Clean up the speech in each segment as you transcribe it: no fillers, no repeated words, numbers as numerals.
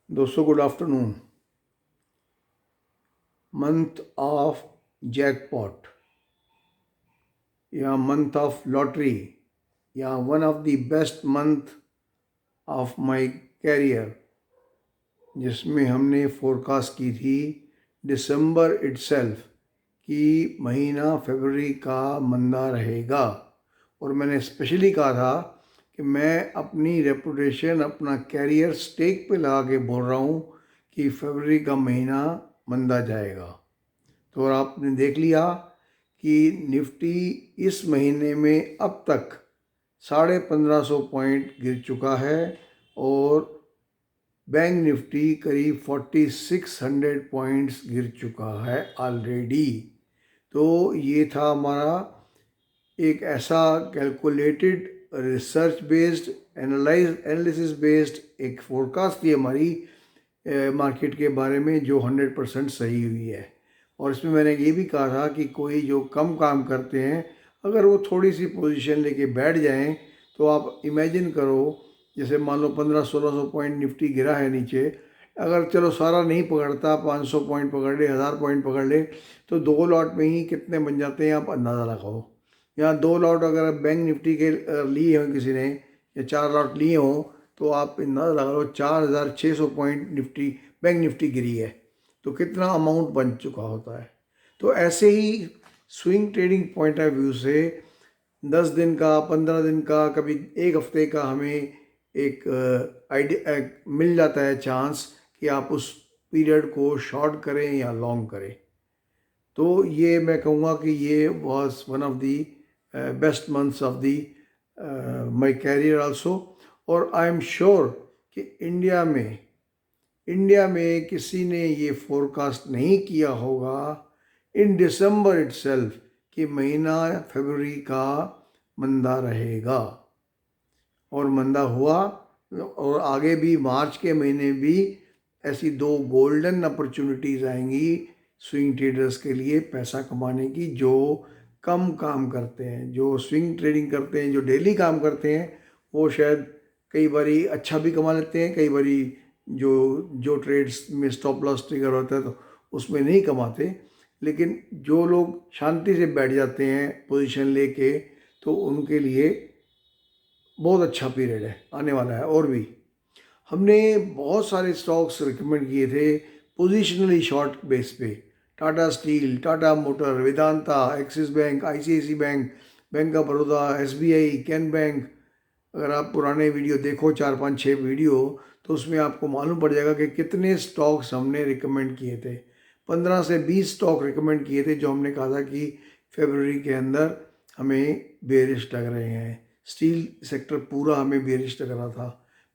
दोस्तों good afternoon. Month of jackpot या month of lottery या one of the best month of my career, जिसमें हमने forecast की थी दिसंबर इटसेल्फ कि महीना फरवरी का मंदा रहेगा। और मैंने स्पेशली कहा था कि मैं अपनी रेपुटेशन, अपना कैरियर स्टेक पे लगा के बोल रहा हूँ कि फरवरी का महीना मंदा जाएगा। तो और आपने देख लिया कि निफ्टी इस महीने में अब तक 1550 पॉइंट गिर चुका है और बैंक निफ्टी करीब 4600 पॉइंट्स गिर चुका है ऑलरेडी। तो ये था हमारा एक ऐसा calculated, research based, analysis based एक फोरकास्ट थी हमारी मार्केट के बारे में, जो 100% सही हुई है। और इसमें मैंने ये भी कहा था कि कोई जो कम काम करते हैं, अगर वो थोड़ी सी पोजीशन लेके बैठ जाएं, तो आप इमेजिन करो, जैसे मान लो 1500-1600 पॉइंट निफ्टी गिरा है नीचे, अगर चलो सारा नहीं पकड़ता, 500 पॉइंट पकड़ ले, 1000 पॉइंट पकड़ ले, तो 2 लॉट में ही कितने बन जाते हैं आप अंदाज़ा लगाओ। यहाँ 2 लॉट अगर बैंक निफ्टी के लिए हों किसी ने, या 4 लॉट लिए हों, तो आप अंदाज़ा लगा लो 4600 पॉइंट निफ्टी, बैंक निफ्टी गिरी है, तो कितना अमाउंट बन चुका होता है। तो ऐसे ही swing trading point of view से 10 दिन का, 15 दिन का, कभी एक हफ्ते का हमें एक आइडिया मिल जाता है, चांस कि आप उस पीरियड को शॉर्ट करें या लॉन्ग करें। तो ये मैं कहूँगा कि ये was one of the best months of the my career also. और आई एम श्योर कि इंडिया में किसी ने ये फोरकास्ट नहीं किया होगा इन दिसंबर इटसेल्फ कि महीना फरवरी का मंदा रहेगा। और मंदा हुआ, और आगे भी मार्च के महीने भी ऐसी 2 गोल्डन अपॉर्चुनिटीज़ आएंगी स्विंग ट्रेडर्स के लिए पैसा कमाने की, जो कम काम करते हैं, जो स्विंग ट्रेडिंग करते हैं, जो डेली काम करते हैं, वो शायद कई बारी अच्छा भी कमा लेते हैं, कई बारी जो जो ट्रेड्स में स्टॉप लॉस ट्रिगर होता है तो उसमें नहीं कमाते। लेकिन जो लोग शांति से बैठ जाते हैं पोजीशन लेके, तो उनके लिए बहुत अच्छा पीरियड है आने वाला है। और भी हमने बहुत सारे स्टॉक्स रिकमेंड किए थे पोजिशनली शॉर्ट बेस पे, Tata Steel, Tata Motor, Vedanta, Axis Bank, ICICI Bank, Bank of Baroda, SBI, Can Bank. अगर आप पुराने वीडियो देखो, 4 5 6 वीडियो, तो उसमें आपको मालूम पड़ जाएगा कि कितने स्टॉक्स हमने रिकमेंड किए थे। 15 से 20 स्टॉक रिकमेंड किए थे जो हमने कहा था कि फरवरी के अंदर हमें बेरिश लग रहे हैं। स्टील सेक्टर पूरा हमें बेरिश लग रहा था,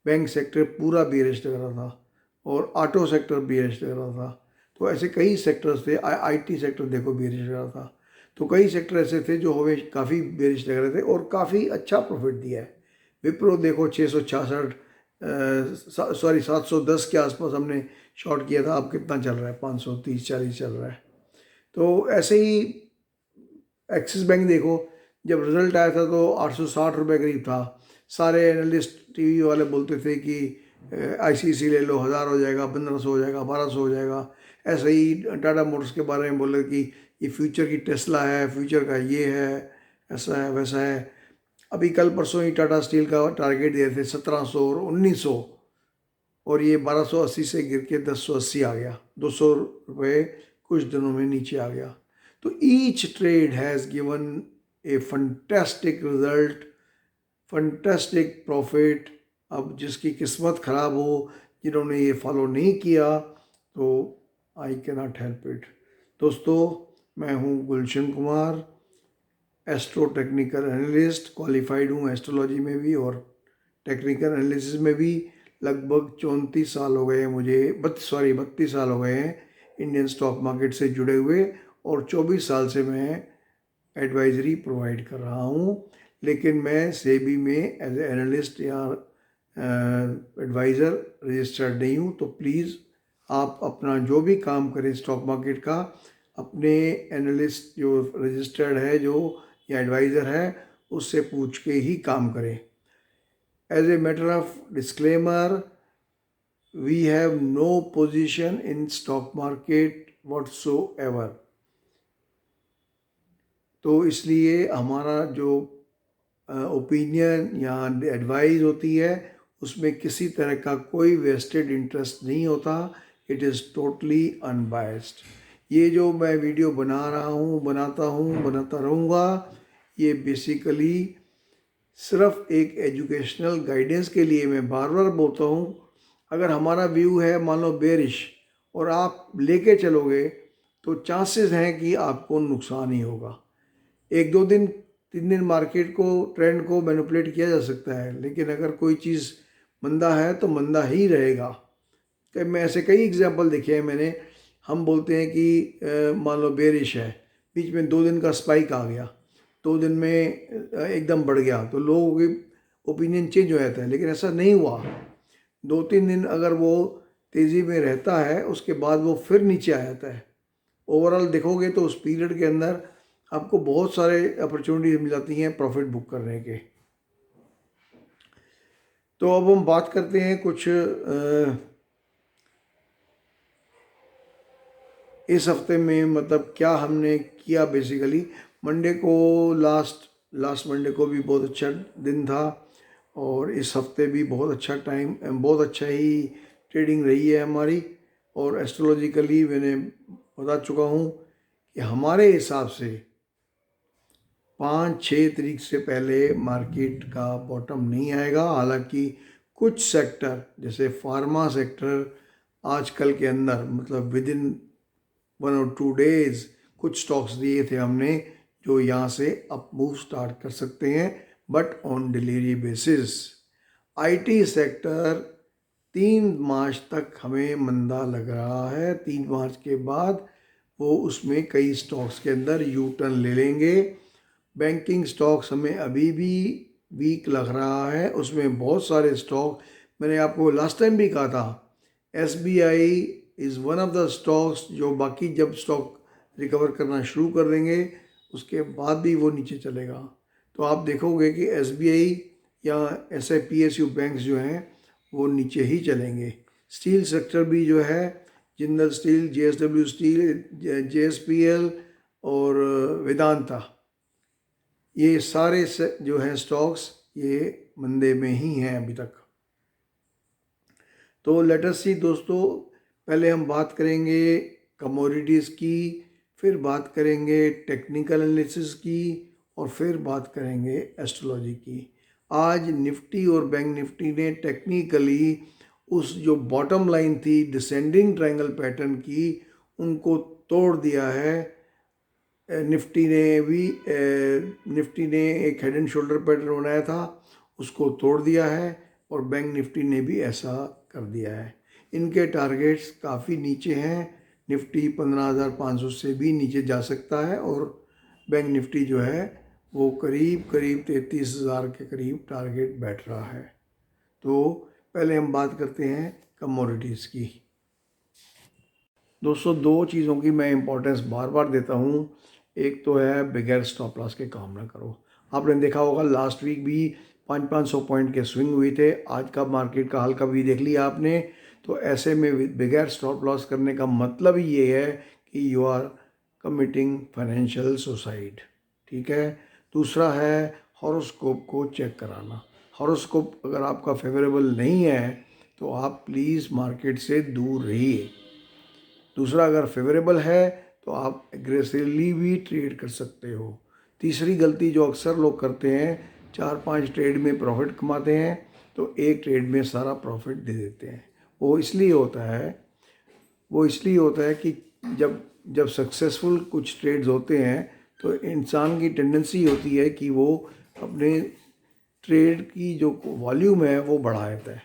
बैंक सेक्टर पूरा बेरिश लग रहा था, और ऑटो सेक्टर बेरिश लग रहा था। तो ऐसे कई सेक्टर्स थे, आईटी सेक्टर देखो बेरिश लग रहा था। तो कई सेक्टर ऐसे थे जो हमें काफ़ी बेरिश लग रहे थे और काफ़ी अच्छा प्रॉफिट दिया है। विप्रो देखो 666, सॉरी 710 के आसपास हमने शॉर्ट किया था, अब कितना चल रहा है, 530-40 चल रहा है। तो ऐसे ही एक्सिस बैंक देखो, जब रिजल्ट आया था तो 860 रुपये करीब था। सारे एनालिस्ट, टीवी वाले बोलते थे कि आईसीसी ले लो, 1000 हो जाएगा, 1500 हो जाएगा, 1200 हो जाएगा। ऐसे ही टाटा मोटर्स के बारे में बोले कि ये फ्यूचर की टेस्ला है, फ्यूचर का ये है, ऐसा है वैसा है। अभी कल परसों ही टाटा स्टील का टारगेट दिए थे 1700 और 1900, और ये 1280 से गिर के 1080 आ गया, 200 रुपये कुछ दिनों में नीचे आ गया। तो each trade has given A fantastic result, fantastic profit. अब जिसकी किस्मत ख़राब हो, जिन्होंने ये फॉलो नहीं किया, तो I can not help it. दोस्तों, मैं हूँ Gulshan Kumar, astro technical analyst, qualified हूँ एस्ट्रोलॉजी में भी और टेक्निकल एनालिसिस में भी। लगभग 34 साल हो गए हैं मुझे, 32 साल हो गए हैं इंडियन स्टॉक मार्केट से जुड़े हुए, और 24 साल से मैं एडवाइजरी प्रोवाइड कर रहा हूँ। लेकिन मैं सेबी में एज ए एनालिस्ट या एडवाइज़र रजिस्टर्ड नहीं हूँ। तो प्लीज़ आप अपना जो भी काम करें स्टॉक मार्केट का, अपने एनालिस्ट जो रजिस्टर्ड है, जो या एडवाइज़र है, उससे पूछ के ही काम करें। As a matter of disclaimer, we have no position in stock market whatsoever. तो इसलिए हमारा जो ओपिनियन या एडवाइस होती है उसमें किसी तरह का कोई वेस्टेड इंटरेस्ट नहीं होता। It is totally unbiased. ये जो मैं वीडियो बना रहा हूँ, बनाता रहूँगा, ये बेसिकली सिर्फ एक एजुकेशनल गाइडेंस के लिए मैं बार बार बोलता हूँ। अगर हमारा व्यू है मान लो बेरिश और आप लेके चलोगे तो चांसेस हैं कि आपको नुकसान ही होगा। एक दो दिन 3 दिन मार्केट को, ट्रेंड को मैनिपुलेट किया जा सकता है, लेकिन अगर कोई चीज़ मंदा है तो मंदा ही रहेगा। मैं ऐसे कई एग्जांपल देखे हैं मैंने। हम बोलते हैं कि मान लो बेरिश है, बीच में 2 दिन का स्पाइक आ गया, 2 दिन में एकदम बढ़ गया, तो लोगों की ओपिनियन चेंज हो जाता है। लेकिन ऐसा नहीं हुआ। 2-3 दिन अगर वो तेज़ी में रहता है उसके बाद वो फिर नीचे आ जाता है। ओवरऑल देखोगे तो उस पीरियड के अंदर आपको बहुत सारे अपॉर्चुनिटीज मिल जाती हैं प्रॉफिट बुक करने के। तो अब हम बात करते हैं कुछ इस हफ्ते में मतलब क्या हमने किया। बेसिकली मंडे को, लास्ट मंडे को भी बहुत अच्छा दिन था और इस हफ्ते भी बहुत अच्छा टाइम, बहुत अच्छा ही ट्रेडिंग रही है हमारी। और एस्ट्रोलॉजिकली मैंने बता चुका हूँ कि हमारे हिसाब से 5-6 तारीख से पहले मार्केट का बॉटम नहीं आएगा। हालांकि कुछ सेक्टर जैसे फार्मा सेक्टर आजकल के अंदर मतलब विद इन 1 और 2 डेज कुछ स्टॉक्स दिए थे हमने जो यहाँ से अप मूव स्टार्ट कर सकते हैं, but on delivery basis. IT sector 3 मार्च तक हमें मंदा लग रहा है। 3 मार्च के बाद वो उसमें कई स्टॉक्स के अंदर यू टर्न ले लेंगे। बैंकिंग स्टॉक्स हमें अभी भी वीक लग रहा है। उसमें बहुत सारे स्टॉक, मैंने आपको लास्ट टाइम भी कहा था, SBI is one of the stocks जो बाकी जब स्टॉक रिकवर करना शुरू कर देंगे उसके बाद भी वो नीचे चलेगा। तो आप देखोगे कि SBI या ऐसे PSU बैंक्स जो हैं वो नीचे ही चलेंगे। स्टील सेक्टर भी जो है, Jindal steel, JSW steel, JSPL और वेदांता, ये सारे जो हैं स्टॉक्स ये मंदे में ही हैं अभी तक। तो लेट अस सी दोस्तों, पहले हम बात करेंगे कमोडिटीज़ की, फिर बात करेंगे टेक्निकल एनालिसिस की और फिर बात करेंगे एस्ट्रोलॉजी की। आज निफ्टी और बैंक निफ्टी ने टेक्निकली उस जो बॉटम लाइन थी डिसेंडिंग ट्रायंगल पैटर्न की, उनको तोड़ दिया है। निफ्टी ने एक हेड एंड शोल्डर पैटर्न बनाया था, उसको तोड़ दिया है और बैंक निफ्टी ने भी ऐसा कर दिया है। इनके टारगेट्स काफ़ी नीचे हैं। निफ्टी 15,500 से भी नीचे जा सकता है और बैंक निफ्टी जो है वो करीब 33,000 के करीब टारगेट बैठ रहा है। तो पहले हम बात करते हैं कमोडिटीज़ की। दोस्तों, 2 चीज़ों की मैं इम्पोर्टेंस बार बार देता हूँ। एक तो है बगैर स्टॉप लॉस के काम ना करो। आपने देखा होगा लास्ट वीक भी 500-500 पॉइंट के स्विंग हुए थे। आज का मार्केट का हाल का भी देख लिया आपने। तो ऐसे में बगैर स्टॉप लॉस करने का मतलब ही ये है कि you are committing financial suicide. ठीक है। दूसरा है हॉरोस्कोप को चेक कराना। हॉरोस्कोप अगर आपका फेवरेबल नहीं है तो आप प्लीज़ मार्केट से दूर रहिए। दूसरा, अगर फेवरेबल है तो आप एग्रेसिवली भी ट्रेड कर सकते हो। तीसरी गलती जो अक्सर लोग करते हैं, 4-5 ट्रेड में प्रॉफिट कमाते हैं तो एक ट्रेड में सारा प्रॉफिट दे देते हैं। वो इसलिए होता है कि जब सक्सेसफुल कुछ ट्रेड्स होते हैं तो इंसान की टेंडेंसी होती है कि वो अपने ट्रेड की जो वॉल्यूम है वो बढ़ा देता है।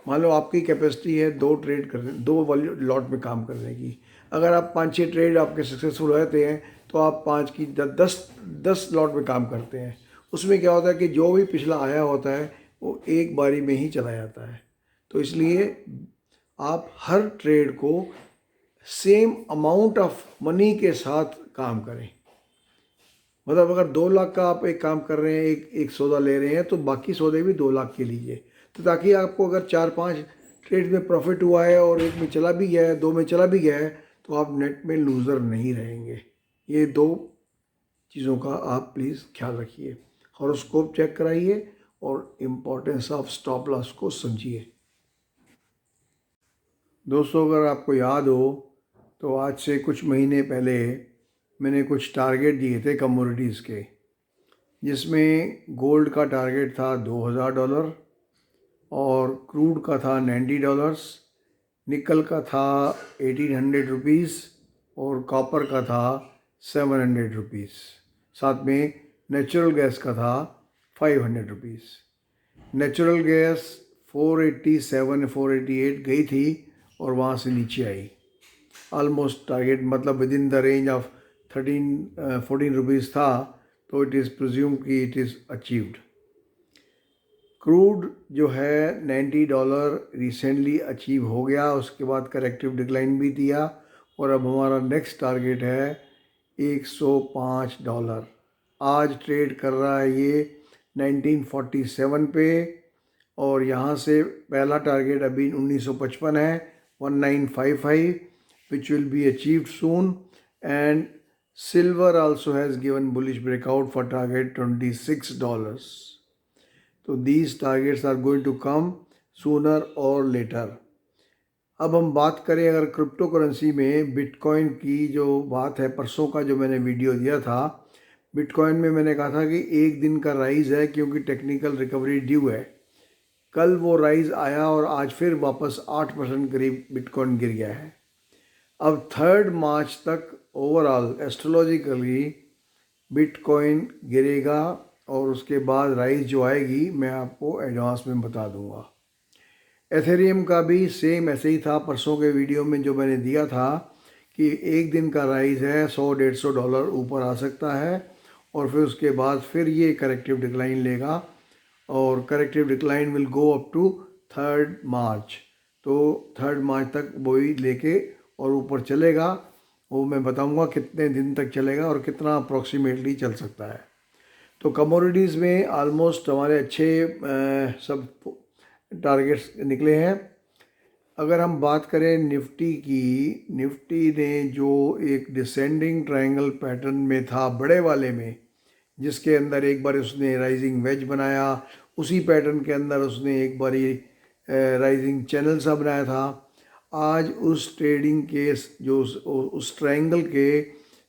मान लो आपकी कैपेसिटी है 2 ट्रेड करने, 2 लॉट में काम करने की। अगर आप 5-6 ट्रेड आपके सक्सेसफुल रहते हैं तो आप 5 की 10 लॉट में काम करते हैं। उसमें क्या होता है कि जो भी पिछला आया होता है वो एक बारी में ही चला जाता है। तो इसलिए आप हर ट्रेड को सेम अमाउंट ऑफ मनी के साथ काम करें। मतलब अगर 2 लाख का आप एक काम कर रहे हैं, एक सौदा ले रहे हैं, तो बाकी सौदे भी 2 लाख के लीजिए। तो ताकि आपको अगर 4-5 ट्रेड में प्रॉफिट हुआ है और एक में चला भी गया है, दो में चला भी गया है, तो आप नेट में लूज़र नहीं रहेंगे। ये दो चीज़ों का आप प्लीज़ ख्याल रखिए। हॉरोस्कोप चेक कराइए और इम्पोर्टेंस ऑफ स्टॉप लॉस को समझिए। दोस्तों, अगर आपको याद हो तो आज से कुछ महीने पहले मैंने कुछ टारगेट दिए थे कमोडिटीज़ के, जिसमें गोल्ड का टारगेट था $2000 और क्रूड का था $90, निकल का था ₹1800 और कॉपर का था ₹700। साथ में नेचुरल गैस का था ₹500। नेचुरल गैस 487 488 गई थी और वहाँ से नीचे आई। ऑलमोस्ट टारगेट मतलब with in the range of 14 rupees था, तो इट इज़ प्रिज्यूम कि इट इज़ अचीव्ड। क्रूड जो है $90 रिसेंटली अचीव हो गया, उसके बाद करेक्टिव डिक्लाइन भी दिया और अब हमारा नेक्स्ट टारगेट है $105। आज ट्रेड कर रहा है ये 1947 पे और यहाँ से पहला टारगेट अभी 1955 है, 1955, which will be achieved soon. And silver also has given bullish breakout for target $26. So these targets are going to come sooner or later. अब हम बात करें अगर क्रिप्टो करेंसी में बिटकॉइन की जो बात है, परसों का जो मैंने वीडियो दिया था, बिटकॉइन में मैंने कहा था कि एक दिन का राइज है क्योंकि टेक्निकल रिकवरी ड्यू है। कल वो राइज आया और आज फिर वापस 8% करीब बिटकॉइन गिर गया है। अब 3 मार्च तक ओवरऑल एस्ट्रोलॉजिकली बिटकॉइन गिरेगा और उसके बाद राइज जो आएगी मैं आपको एडवांस में बता दूंगा। एथेरियम का भी सेम ऐसे ही था, परसों के वीडियो में जो मैंने दिया था कि एक दिन का राइज है $100-150 ऊपर आ सकता है और फिर उसके बाद फिर ये करेक्टिव डिक्लाइन लेगा और corrective decline will go up to 3 March. तो 3 मार्च तक वही लेके और ऊपर चलेगा, वो मैं बताऊंगा कितने दिन तक चलेगा और कितना अप्रॉक्सीमेटली चल सकता है। तो कमोडिटीज़ में ऑलमोस्ट हमारे अच्छे सब टारगेट्स निकले हैं। अगर हम बात करें निफ्टी की, निफ्टी ने जो एक डिसेंडिंग ट्रायंगल पैटर्न में था बड़े वाले में, जिसके अंदर एक बार उसने राइजिंग वेज बनाया, उसी पैटर्न के अंदर उसने एक बारी राइजिंग चैनल सा बनाया था। आज उस ट्रेडिंग के जो उस ट्रायंगल के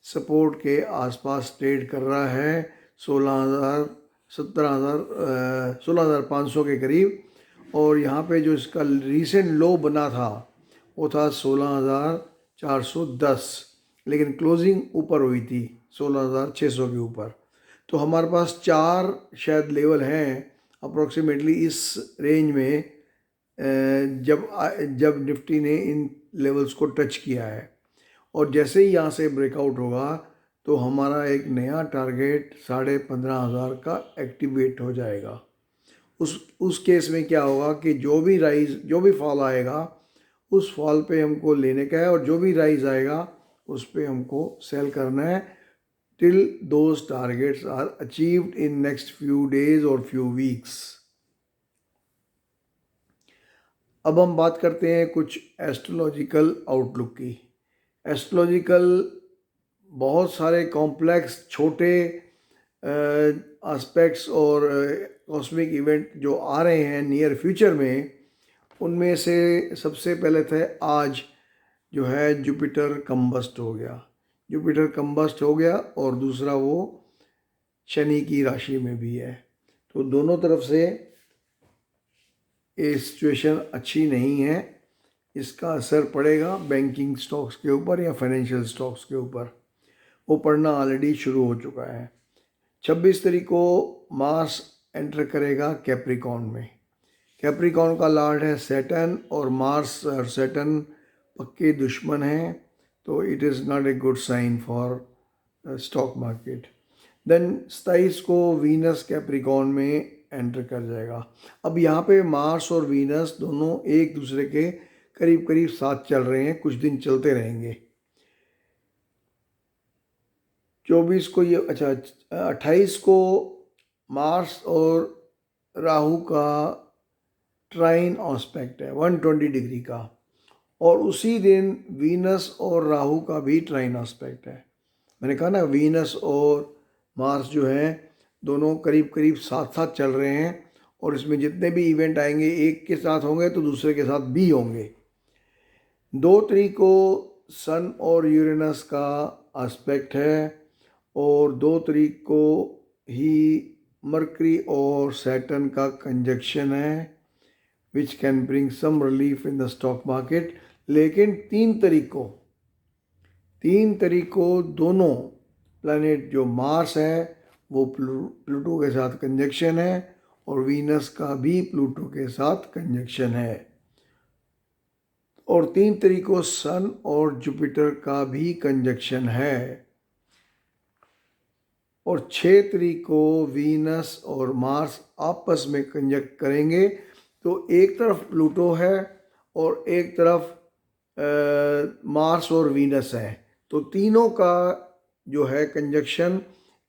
सपोर्ट के आसपास ट्रेड कर रहा है 16,500 के करीब, और यहाँ पे जो इसका रीसेंट लो बना था वो था 16,410, लेकिन क्लोजिंग ऊपर हुई थी 16,600 के ऊपर। तो हमारे पास 4 शायद लेवल हैं अप्रोक्सीमेटली इस रेंज में, जब निफ्टी ने इन लेवल्स को टच किया है और जैसे ही यहाँ से ब्रेकआउट होगा तो हमारा एक नया टारगेट 15,500 का एक्टिवेट हो जाएगा। उस केस में क्या होगा कि जो भी फॉल आएगा उस फॉल पे हमको लेने का है और जो भी राइज आएगा उस पे हमको सेल करना है till those targets are achieved in next few days or few weeks. अब हम बात करते हैं कुछ एस्ट्रोलॉजिकल आउटलुक की। एस्ट्रोलॉजिकल बहुत सारे कॉम्प्लेक्स छोटे एस्पेक्ट्स और कॉस्मिक इवेंट जो आ रहे हैं नियर फ्यूचर में, उनमें से सबसे पहले थे आज जो है जुपिटर कंबस्ट हो गया। जुपिटर कंबस्ट हो गया और दूसरा वो शनि की राशि में भी है। तो दोनों तरफ से ये सिचुएशन अच्छी नहीं है, इसका असर पड़ेगा बैंकिंग स्टॉक्स के ऊपर या फाइनेंशियल स्टॉक्स के ऊपर। वो पड़ना ऑलरेडी शुरू हो चुका है। 26 तारीख को मार्स एंटर करेगा कैप्रिकॉर्न में। कैप्रिकॉर्न का लॉर्ड है सैटर्न और मार्स और सैटर्न पक्के दुश्मन हैं, तो it is not a good sign for stock market. Then 27 को वीनस कैप्रिकॉर्न में एंटर कर जाएगा। अब यहाँ पे मार्स और वीनस दोनों एक दूसरे के करीब करीब साथ चल रहे हैं, कुछ दिन चलते रहेंगे। 24 को ये 28 को मार्स और राहु का ट्राइन ऑस्पेक्ट है 120 डिग्री का, और उसी दिन वीनस और राहु का भी ट्राइन ऑस्पेक्ट है। मैंने कहा ना, वीनस और मार्स जो हैं दोनों करीब करीब साथ साथ चल रहे हैं, और इसमें जितने भी इवेंट आएंगे एक के साथ होंगे तो दूसरे के साथ भी होंगे। 2 तारीख को सन और यूरेनस का एस्पेक्ट है, और 2 तारीख को ही मरकरी और सैटर्न का कंजक्शन है, which can bring some relief in the stock market. लेकिन 3 तारीख को दोनों प्लैनेट, जो मार्स है वो प्लूटो के साथ कंजक्शन है, और वीनस का भी प्लूटो के साथ कंजक्शन है, और 3 तारीख को सन और जुपिटर का भी कंजक्शन है, और 6 तारीख को वीनस और मार्स आपस में कंजक्ट करेंगे। तो एक तरफ प्लूटो है और एक तरफ मार्स और वीनस है, तो तीनों का जो है कंजक्शन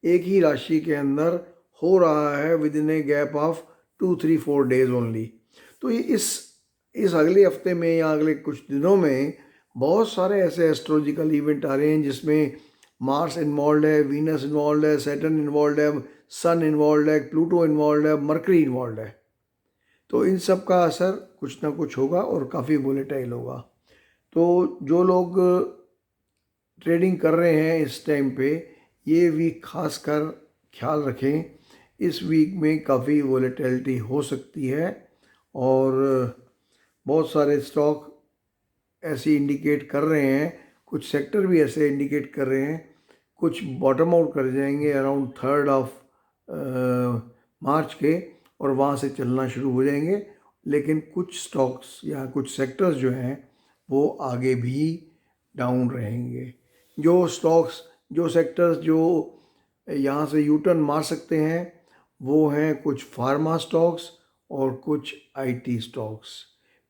एक ही राशि के अंदर हो रहा है with in a gap of 2-3-4 days only. तो ये इस अगले हफ्ते में या अगले कुछ दिनों में बहुत सारे ऐसे एस्ट्रोलॉजिकल इवेंट आ रहे हैं जिसमें मार्स इन्वॉल्व है, वीनस इन्वॉल्व है, सैटर्न इन्वॉल्व है, सन इन्वॉल्व है, प्लूटो इन्वॉल्व है, मरकरी इन्वॉल्व है। तो इन सब का असर कुछ ना कुछ होगा और काफ़ी वोलेटाइल होगा। तो जो लोग ट्रेडिंग कर रहे हैं इस टाइम पे, ये वीक खास कर ख्याल रखें, इस वीक में काफ़ी वोलेटिलिटी हो सकती है, और बहुत सारे स्टॉक ऐसे इंडिकेट कर रहे हैं, कुछ सेक्टर भी ऐसे इंडिकेट कर रहे हैं, कुछ बॉटम आउट कर जाएंगे अराउंड 3 मार्च के, और वहाँ से चलना शुरू हो जाएंगे। लेकिन कुछ स्टॉक्स या कुछ सेक्टर्स जो हैं वो आगे भी डाउन रहेंगे। जो स्टॉक्स, जो सेक्टर्स जो यहाँ से यू टर्न मार सकते हैं वो हैं कुछ फार्मा स्टॉक्स और कुछ IT stocks.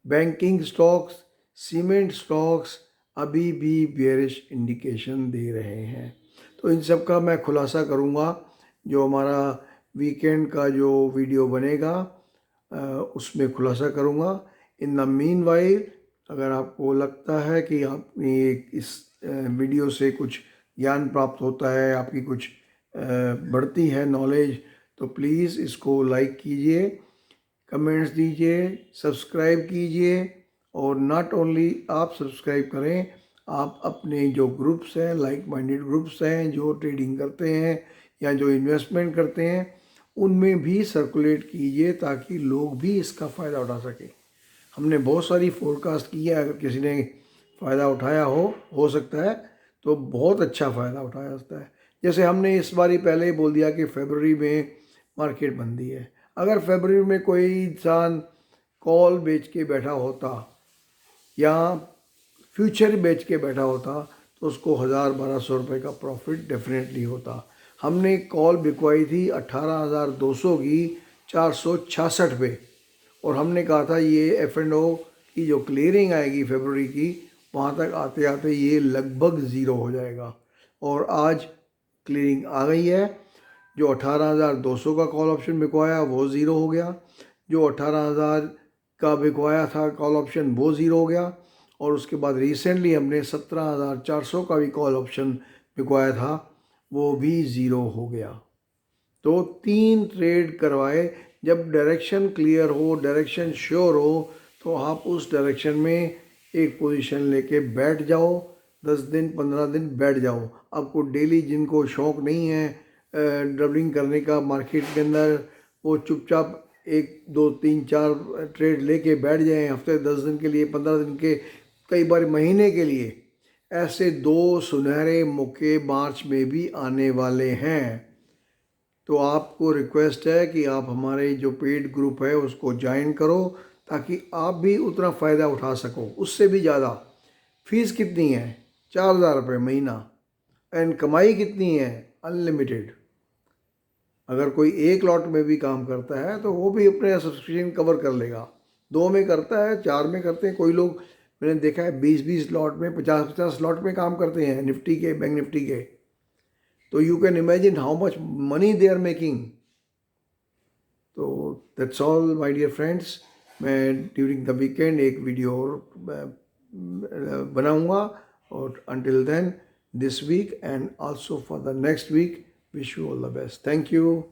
Banking stocks, cement stocks अभी भी बेयरिश इंडिकेशन दे रहे हैं। तो इन सब का मैं खुलासा करूँगा जो हमारा वीकेंड का जो वीडियो बनेगा उसमें खुलासा करूँगा। इन द मीन वाइल, अगर आपको लगता है कि आपने इस वीडियो से कुछ ज्ञान प्राप्त होता है, आपकी कुछ बढ़ती है नॉलेज, तो प्लीज़ इसको लाइक कीजिए, कमेंट्स दीजिए, सब्सक्राइब कीजिए, और नॉट ओनली आप सब्सक्राइब करें, आप अपने जो ग्रुप्स हैं, लाइक माइंडेड ग्रुप्स हैं जो ट्रेडिंग करते हैं या जो इन्वेस्टमेंट करते हैं, उनमें भी सर्कुलेट कीजिए ताकि लोग भी इसका फ़ायदा उठा सकें। हमने बहुत सारी फोरकास्ट की है, अगर किसी ने फ़ायदा उठाया हो सकता है तो बहुत अच्छा फ़ायदा उठाया सकता है। जैसे हमने इस बारी पहले ही बोल दिया कि फरवरी में मार्केट बंदी है। अगर फरवरी में कोई इंसान कॉल बेच के बैठा होता या फ्यूचर बेच के बैठा होता तो उसको 1000-1200 रुपये का प्रॉफिट डेफिनेटली होता। हमने कॉल बिकवाई थी 18,200 की 466 पे, और हमने कहा था ये F&O की जो क्लियरिंग आएगी फरवरी की, वहाँ तक आते आते ये लगभग ज़ीरो हो जाएगा, और आज क्लियरिंग आ गई है। जो 18,200 का कॉल ऑप्शन बिकवाया वो ज़ीरो हो गया, जो 18,000 का बिकवाया था कॉल ऑप्शन वो ज़ीरो हो गया, और उसके बाद रिसेंटली हमने 17,400 का भी कॉल ऑप्शन बिकवाया था, वो भी ज़ीरो हो गया। तो 3 ट्रेड करवाए। जब डायरेक्शन क्लियर हो, डायरेक्शन श्योर हो, तो आप उस डायरेक्शन में एक पोजीशन लेके बैठ जाओ, 10 दिन 15 दिन बैठ जाओ। आपको डेली, जिनको शौक़ नहीं है डबलिंग करने का मार्केट के अंदर, वो चुपचाप 1 2 3 4 ट्रेड लेके बैठ जाएं, हफ्ते 10 दिन के लिए, 15 दिन के, कई बार महीने के लिए। ऐसे 2 सुनहरे मौके मार्च में भी आने वाले हैं। तो आपको रिक्वेस्ट है कि आप हमारे जो पेड ग्रुप है उसको ज्वाइन करो ताकि आप भी उतना फ़ायदा उठा सको, उससे भी ज़्यादा। फीस कितनी है? 4,000 रुपये महीना, एंड कमाई कितनी है? अनलिमिटेड। अगर कोई एक लॉट में भी काम करता है तो वो भी अपने सब्सक्रिप्शन कवर कर लेगा। 2 में करता है, 4 में करते हैं, कोई लोग मैंने देखा है 20-20 लॉट में, 50-50 लॉट में काम करते हैं, निफ्टी के, बैंक निफ्टी के। तो you can imagine how much money they are making. तो that's all my dear friends, मैं ड्यूरिंग द वीकेंड एक वीडियो और बनाऊंगा। और until then, this week and also for the next week, wish you all the best. Thank you.